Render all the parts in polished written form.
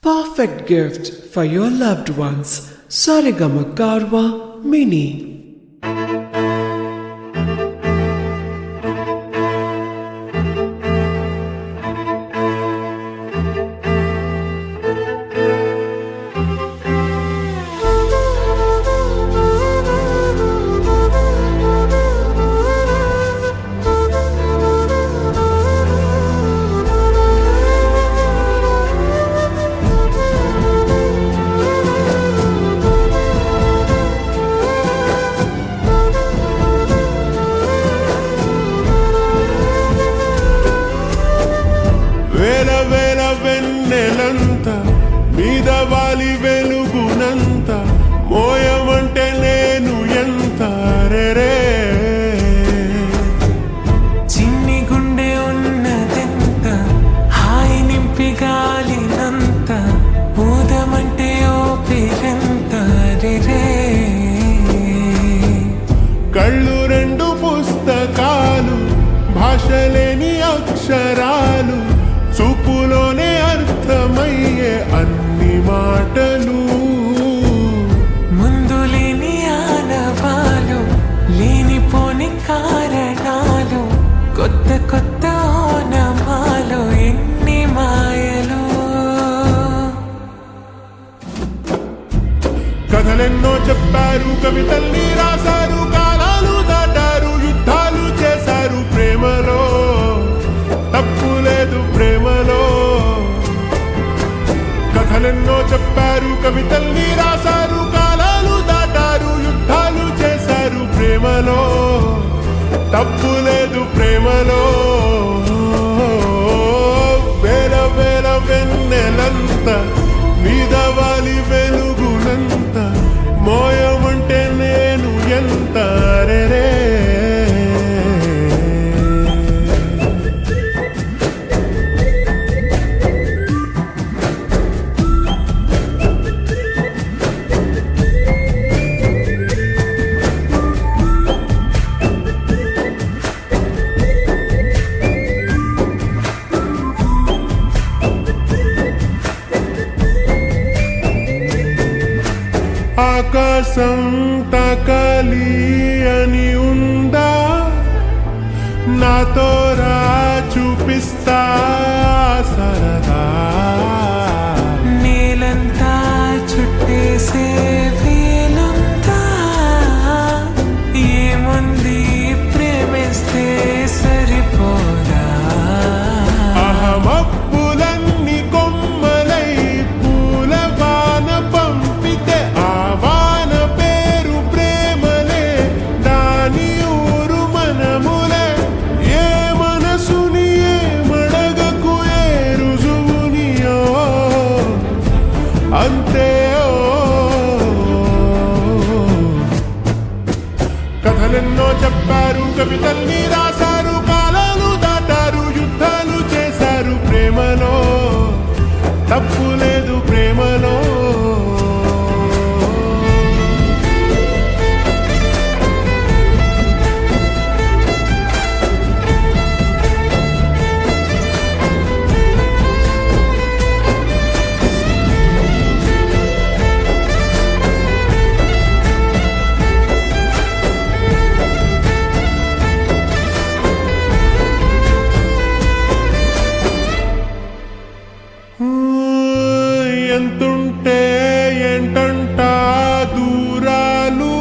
perfect gift for your loved ones. Sarigama Karwa Mini. మీద వాలి వెలుగునంత మోయమంటే నేను ఎంత రే చిన్ని గుండె ఉన్నదెంత హాయి నింపి గాలినంత ఊదమంటే ఓపిరంత రే కళ్ళు రెండు పుస్తకాలు భాషలేని అక్షరాలు చూపులోనే అర్థమయ్యే అన్ని మాటలు ముందు లేని ఆనవాలు లేనిపోని కారణాలు కొత్త కొత్త ఓనమాలు ఎన్ని మాయలు కథలెన్నో చెప్పారు కవితల్ని రాశారు కాలాలు దాటారు యుద్ధాలు చేశారు ప్రేమలో తప్పు లేదు ప్రేమలో కథలెన్నో చెప్పారు కవితల్ని రాశారు కాలాలు దాటారు యుద్ధాలు చేశారు ప్రేమలో తప్పు లేదు ప్రేమలో వేల వేల వెన్నెలంత మీద వాలి వెలుగునంత మోయమంటే నేను ఎంత రే ఆకాశం తాకాలి అని ఉందా నాతో రా చూపిస్తా సరదా నేలంతా చుట్టేసే వీలుందా ఏముంది ప్రేమిస్తే సరిపోదా అహమప్పులన్నీ కొమ్మలై పూల వాన పంపితే ఆ వాన పేరు ప్రేమలే దాని ఊరు మనములే ఏ మనసుని ఏ మడగకు ఏ రుజువునియో అంతే కథలెన్నో చెప్పారు కవితల్ని రాశారు కాలాలు దాటారు యుద్ధాలు చేశారు ప్రేమలో తప్పు లేదు ప్రేమలో ఎంతుంటే ఏంటంట దూరాలు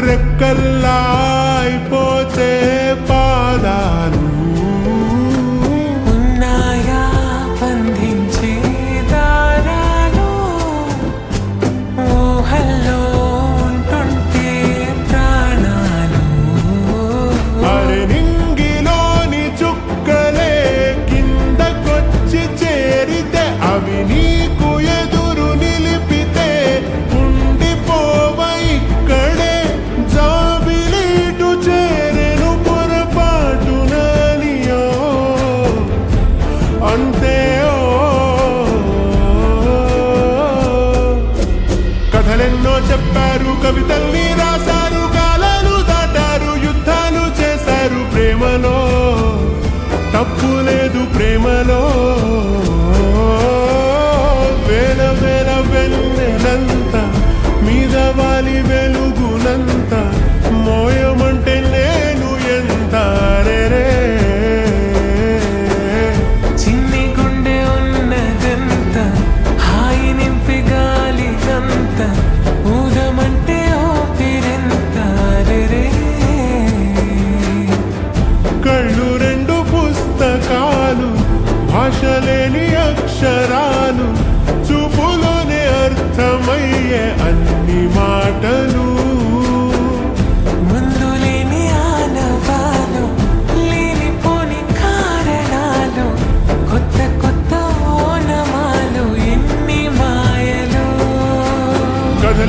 రెక్కల్లా అయిపోతే పాదాలు ఉన్నాయా బంధించే దారాలు ఊహల్లో ఉంటుంటే ప్రాణాలు అరే నింగిలోని చుక్కలే కిందకొచ్చి చేరితే అవి నీకు ఎదురు నిలిపితే ఉండిపోవ ఇక్కడే జాబిలి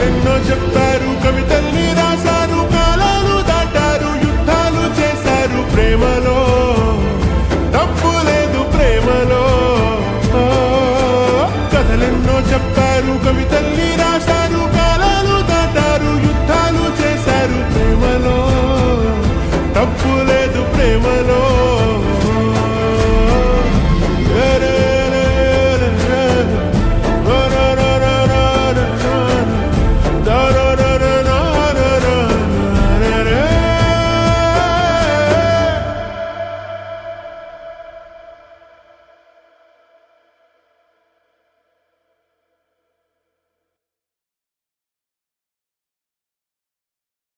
కథలెన్నో చెప్పారు, కవితల్ని రాశారు, కాలాలు దాటారు, యుద్ధాలు చేశారు ప్రేమలో, తప్పు లేదు ప్రేమలో. కథలెన్నో చెప్పారు, కవితల్ని రాశారు,